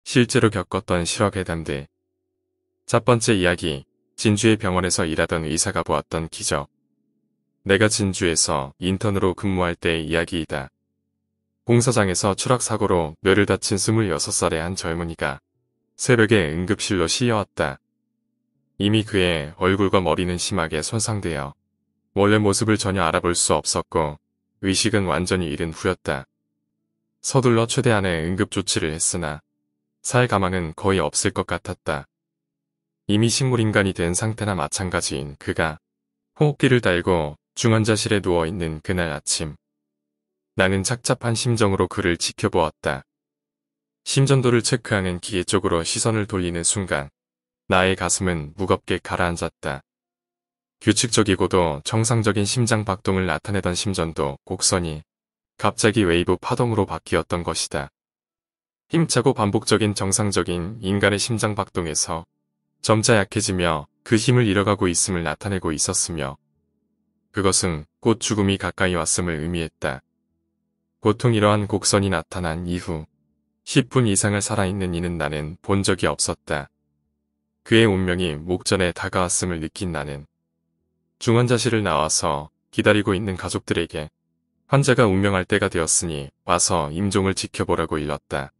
실제로 겪었던 실화괴담들. 첫 번째 이야기, 진주의 병원에서 일하던 의사가 보았던 기적. 내가 진주에서 인턴으로 근무할 때의 이야기이다. 공사장에서 추락사고로 뇌를 다친 26살의 한 젊은이가 새벽에 응급실로 실려왔다. 이미 그의 얼굴과 머리는 심하게 손상되어 원래 모습을 전혀 알아볼 수 없었고 의식은 완전히 잃은 후였다. 서둘러 최대한의 응급조치를 했으나 살 가망은 거의 없을 것 같았다. 이미 식물인간이 된 상태나 마찬가지인 그가 호흡기를 달고 중환자실에 누워있는 그날 아침. 나는 착잡한 심정으로 그를 지켜보았다. 심전도를 체크하는 기계 쪽으로 시선을 돌리는 순간 나의 가슴은 무겁게 가라앉았다. 규칙적이고도 정상적인 심장 박동을 나타내던 심전도 곡선이 갑자기 웨이브 파동으로 바뀌었던 것이다. 힘차고 반복적인 정상적인 인간의 심장 박동에서 점차 약해지며 그 힘을 잃어가고 있음을 나타내고 있었으며 그것은 곧 죽음이 가까이 왔음을 의미했다. 보통 이러한 곡선이 나타난 이후 10분 이상을 살아있는 이는 나는 본 적이 없었다. 그의 운명이 목전에 다가왔음을 느낀 나는 중환자실을 나와서 기다리고 있는 가족들에게 환자가 운명할 때가 되었으니 와서 임종을 지켜보라고 일렀다.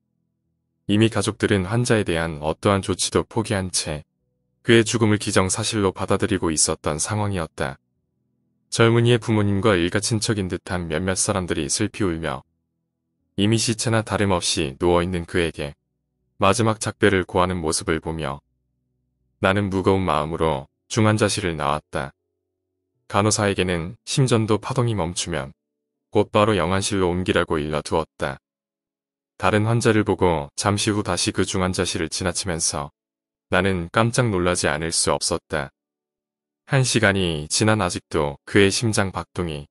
이미 가족들은 환자에 대한 어떠한 조치도 포기한 채 그의 죽음을 기정사실로 받아들이고 있었던 상황이었다. 젊은이의 부모님과 일가 친척인 듯한 몇몇 사람들이 슬피 울며 이미 시체나 다름없이 누워있는 그에게 마지막 작별을 고하는 모습을 보며 나는 무거운 마음으로 중환자실을 나왔다. 간호사에게는 심전도 파동이 멈추면 곧바로 영안실로 옮기라고 일러두었다. 다른 환자를 보고 잠시 후 다시 그 중환자실을 지나치면서 나는 깜짝 놀라지 않을 수 없었다. 1시간이 지난 아직도 그의 심장 박동이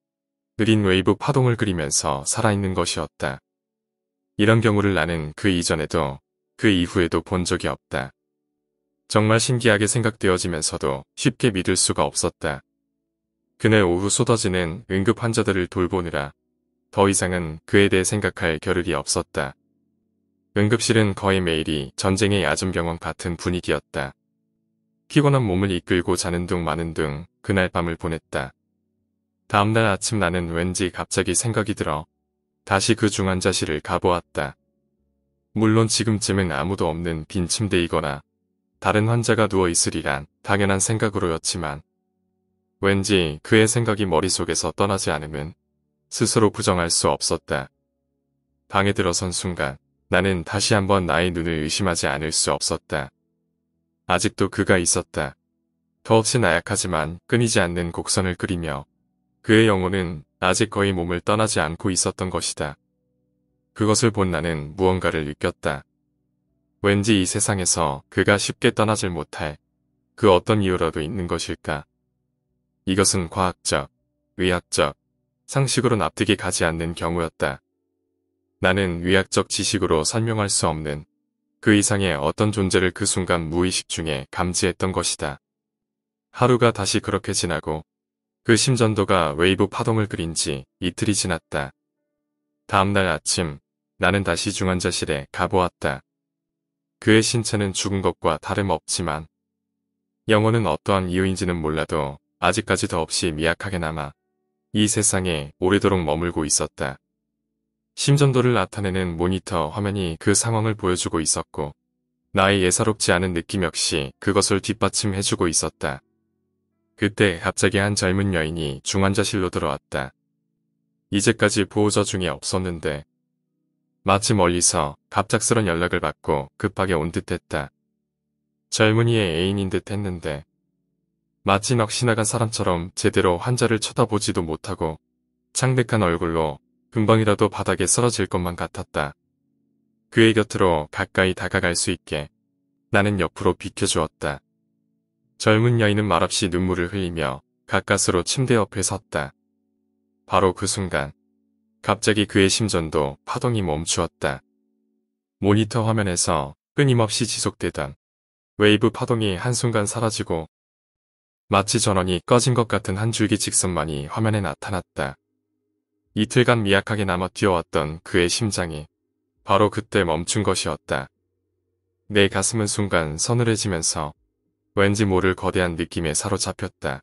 느린 웨이브 파동을 그리면서 살아있는 것이었다. 이런 경우를 나는 그 이전에도 그 이후에도 본 적이 없다. 정말 신기하게 생각되어지면서도 쉽게 믿을 수가 없었다. 그날 오후 쏟아지는 응급 환자들을 돌보느라 더 이상은 그에 대해 생각할 겨를이 없었다. 응급실은 거의 매일이 전쟁의 야전병원 같은 분위기였다. 피곤한 몸을 이끌고 자는 둥 마는 둥 그날 밤을 보냈다. 다음날 아침 나는 왠지 갑자기 생각이 들어 다시 그 중환자실을 가보았다. 물론 지금쯤은 아무도 없는 빈 침대이거나 다른 환자가 누워있으리란 당연한 생각으로였지만 왠지 그의 생각이 머릿속에서 떠나지 않으면 스스로 부정할 수 없었다. 방에 들어선 순간 나는 다시 한번 나의 눈을 의심하지 않을 수 없었다. 아직도 그가 있었다. 더없이 나약하지만 끊이지 않는 곡선을 그리며 그의 영혼은 아직 거의 몸을 떠나지 않고 있었던 것이다. 그것을 본 나는 무언가를 느꼈다. 왠지 이 세상에서 그가 쉽게 떠나질 못할 그 어떤 이유라도 있는 것일까? 이것은 과학적, 의학적, 상식으로 납득이 가지 않는 경우였다. 나는 의학적 지식으로 설명할 수 없는 그 이상의 어떤 존재를 그 순간 무의식 중에 감지했던 것이다. 하루가 다시 그렇게 지나고 그 심전도가 웨이브 파동을 그린 지 이틀이 지났다. 다음날 아침 나는 다시 중환자실에 가보았다. 그의 신체는 죽은 것과 다름없지만 영혼은 어떠한 이유인지는 몰라도 아직까지 더없이 미약하게 남아 이 세상에 오래도록 머물고 있었다. 심전도를 나타내는 모니터 화면이 그 상황을 보여주고 있었고 나의 예사롭지 않은 느낌 역시 그것을 뒷받침해주고 있었다. 그때 갑자기 한 젊은 여인이 중환자실로 들어왔다. 이제까지 보호자 중에 없었는데 마치 멀리서 갑작스런 연락을 받고 급하게 온 듯했다. 젊은이의 애인인 듯 했는데 마치 넋이 나간 사람처럼 제대로 환자를 쳐다보지도 못하고 창백한 얼굴로 금방이라도 바닥에 쓰러질 것만 같았다. 그의 곁으로 가까이 다가갈 수 있게 나는 옆으로 비켜주었다. 젊은 여인은 말없이 눈물을 흘리며 가까스로 침대 옆에 섰다. 바로 그 순간 갑자기 그의 심전도 파동이 멈추었다. 모니터 화면에서 끊임없이 지속되던 웨이브 파동이 한순간 사라지고 마치 전원이 꺼진 것 같은 한 줄기 직선만이 화면에 나타났다. 이틀간 미약하게 남아 뛰어왔던 그의 심장이 바로 그때 멈춘 것이었다. 내 가슴은 순간 서늘해지면서 왠지 모를 거대한 느낌에 사로잡혔다.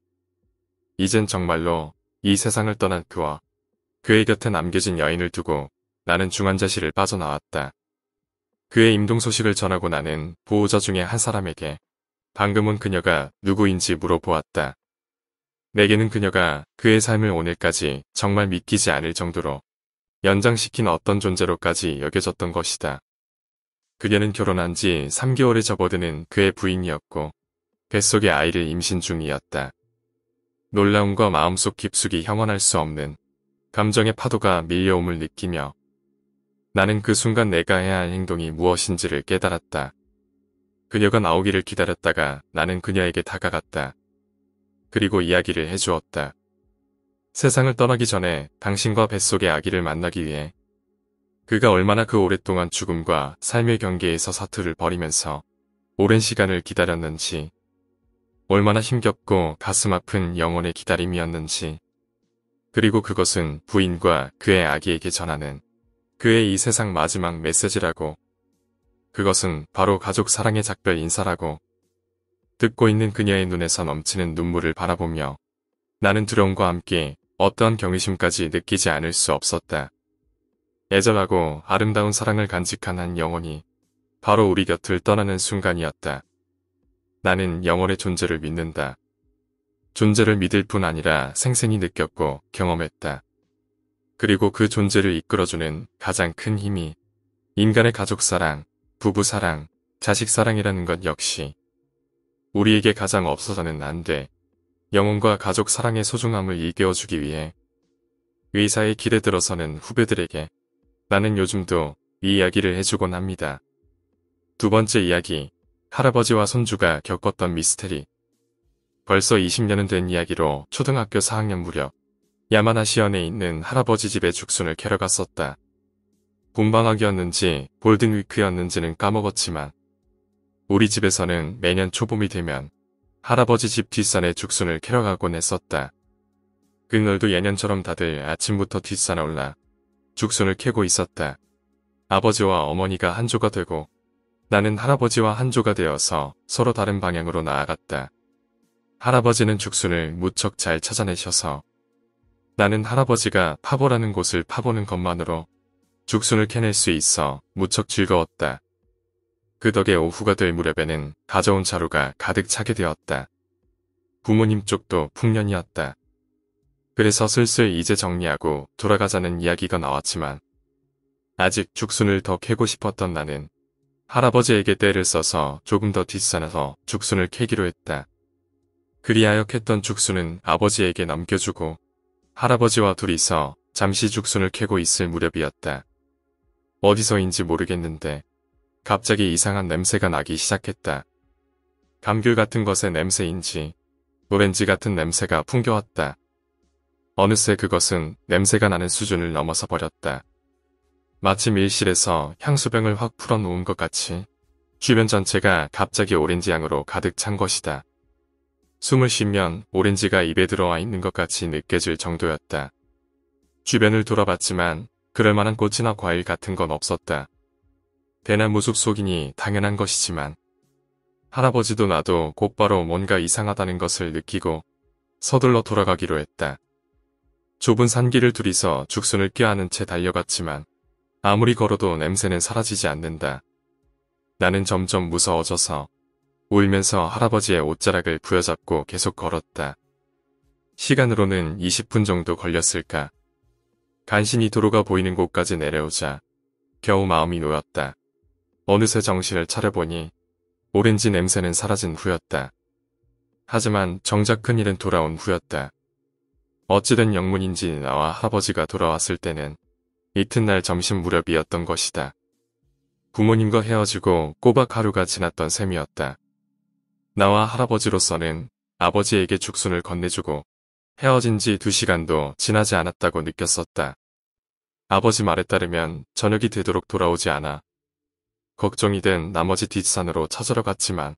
이젠 정말로 이 세상을 떠난 그와 그의 곁에 남겨진 여인을 두고 나는 중환자실을 빠져나왔다. 그의 임종 소식을 전하고 나는 보호자 중에 한 사람에게 방금은 그녀가 누구인지 물어보았다. 내게는 그녀가 그의 삶을 오늘까지 정말 믿기지 않을 정도로 연장시킨 어떤 존재로까지 여겨졌던 것이다. 그녀는 결혼한 지 3개월에 접어드는 그의 부인이었고 뱃속에 아이를 임신 중이었다. 놀라움과 마음속 깊숙이 형언할 수 없는 감정의 파도가 밀려옴을 느끼며 나는 그 순간 내가 해야 할 행동이 무엇인지를 깨달았다. 그녀가 나오기를 기다렸다가 나는 그녀에게 다가갔다. 그리고 이야기를 해주었다. 세상을 떠나기 전에 당신과 뱃속의 아기를 만나기 위해 그가 얼마나 그 오랫동안 죽음과 삶의 경계에서 사투를 벌이면서 오랜 시간을 기다렸는지, 얼마나 힘겹고 가슴 아픈 영혼의 기다림이었는지, 그리고 그것은 부인과 그의 아기에게 전하는 그의 이 세상 마지막 메시지라고, 그것은 바로 가족 사랑의 작별 인사라고. 듣고 있는 그녀의 눈에서 넘치는 눈물을 바라보며 나는 두려움과 함께 어떠한 경외심까지 느끼지 않을 수 없었다. 애절하고 아름다운 사랑을 간직한 한 영혼이 바로 우리 곁을 떠나는 순간이었다. 나는 영혼의 존재를 믿는다. 존재를 믿을 뿐 아니라 생생히 느꼈고 경험했다. 그리고 그 존재를 이끌어주는 가장 큰 힘이 인간의 가족사랑, 부부사랑, 자식사랑이라는 것 역시 우리에게 가장 없어서는 안 돼. 영혼과 가족 사랑의 소중함을 일깨워주기 위해 의사의 길에 들어서는 후배들에게 나는 요즘도 이 이야기를 해주곤 합니다. 두 번째 이야기, 할아버지와 손주가 겪었던 미스테리. 벌써 20년은 된 이야기로 초등학교 4학년 무렵 야마나시현에 있는 할아버지 집에 죽순을 캐러 갔었다. 봄방학이었는지 골든위크였는지는 까먹었지만 우리 집에서는 매년 초봄이 되면 할아버지 집 뒷산에 죽순을 캐러 가곤 했었다. 그날도 예년처럼 다들 아침부터 뒷산에 올라 죽순을 캐고 있었다. 아버지와 어머니가 한조가 되고 나는 할아버지와 한조가 되어서 서로 다른 방향으로 나아갔다. 할아버지는 죽순을 무척 잘 찾아내셔서 나는 할아버지가 파보라는 곳을 파보는 것만으로 죽순을 캐낼 수 있어 무척 즐거웠다. 그 덕에 오후가 될 무렵에는 가져온 자루가 가득 차게 되었다. 부모님 쪽도 풍년이었다. 그래서 슬슬 이제 정리하고 돌아가자는 이야기가 나왔지만 아직 죽순을 더 캐고 싶었던 나는 할아버지에게 떼를 써서 조금 더 뒷산에서 죽순을 캐기로 했다. 그리하여 캤던 죽순은 아버지에게 넘겨주고 할아버지와 둘이서 잠시 죽순을 캐고 있을 무렵이었다. 어디서인지 모르겠는데 갑자기 이상한 냄새가 나기 시작했다. 감귤 같은 것의 냄새인지 오렌지 같은 냄새가 풍겨왔다. 어느새 그것은 냄새가 나는 수준을 넘어서 버렸다. 마치 밀실에서 향수병을 확 풀어놓은 것 같이 주변 전체가 갑자기 오렌지 향으로 가득 찬 것이다. 숨을 쉬면 오렌지가 입에 들어와 있는 것 같이 느껴질 정도였다. 주변을 돌아봤지만 그럴 만한 꽃이나 과일 같은 건 없었다. 대나무 숲 속이니 당연한 것이지만 할아버지도 나도 곧바로 뭔가 이상하다는 것을 느끼고 서둘러 돌아가기로 했다. 좁은 산길을 둘이서 죽순을 껴안은 채 달려갔지만 아무리 걸어도 냄새는 사라지지 않는다. 나는 점점 무서워져서 울면서 할아버지의 옷자락을 부여잡고 계속 걸었다. 시간으로는 20분 정도 걸렸을까. 간신히 도로가 보이는 곳까지 내려오자 겨우 마음이 놓였다. 어느새 정신을 차려보니 오렌지 냄새는 사라진 후였다. 하지만 정작 큰일은 돌아온 후였다. 어찌된 영문인지 나와 할아버지가 돌아왔을 때는 이튿날 점심 무렵이었던 것이다. 부모님과 헤어지고 꼬박 하루가 지났던 셈이었다. 나와 할아버지로서는 아버지에게 죽순을 건네주고 헤어진 지 2시간도 지나지 않았다고 느꼈었다. 아버지 말에 따르면 저녁이 되도록 돌아오지 않아 걱정이 된 나머지 뒷산으로 찾으러 갔지만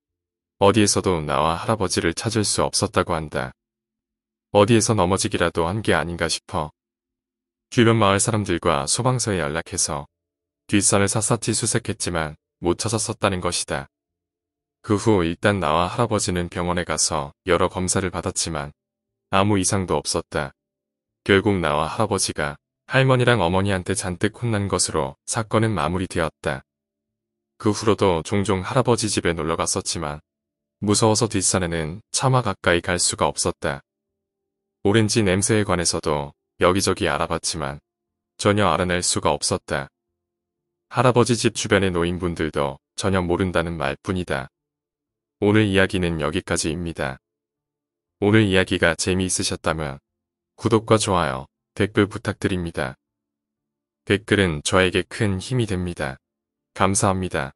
어디에서도 나와 할아버지를 찾을 수 없었다고 한다. 어디에서 넘어지기라도 한 게 아닌가 싶어 주변 마을 사람들과 소방서에 연락해서 뒷산을 샅샅이 수색했지만 못 찾았었다는 것이다. 그 후 일단 나와 할아버지는 병원에 가서 여러 검사를 받았지만 아무 이상도 없었다. 결국 나와 할아버지가 할머니랑 어머니한테 잔뜩 혼난 것으로 사건은 마무리되었다. 그 후로도 종종 할아버지 집에 놀러 갔었지만 무서워서 뒷산에는 차마 가까이 갈 수가 없었다. 오렌지 냄새에 관해서도 여기저기 알아봤지만 전혀 알아낼 수가 없었다. 할아버지 집 주변의 노인분들도 전혀 모른다는 말뿐이다. 오늘 이야기는 여기까지입니다. 오늘 이야기가 재미있으셨다면 구독과 좋아요, 댓글 부탁드립니다. 댓글은 저에게 큰 힘이 됩니다. 감사합니다.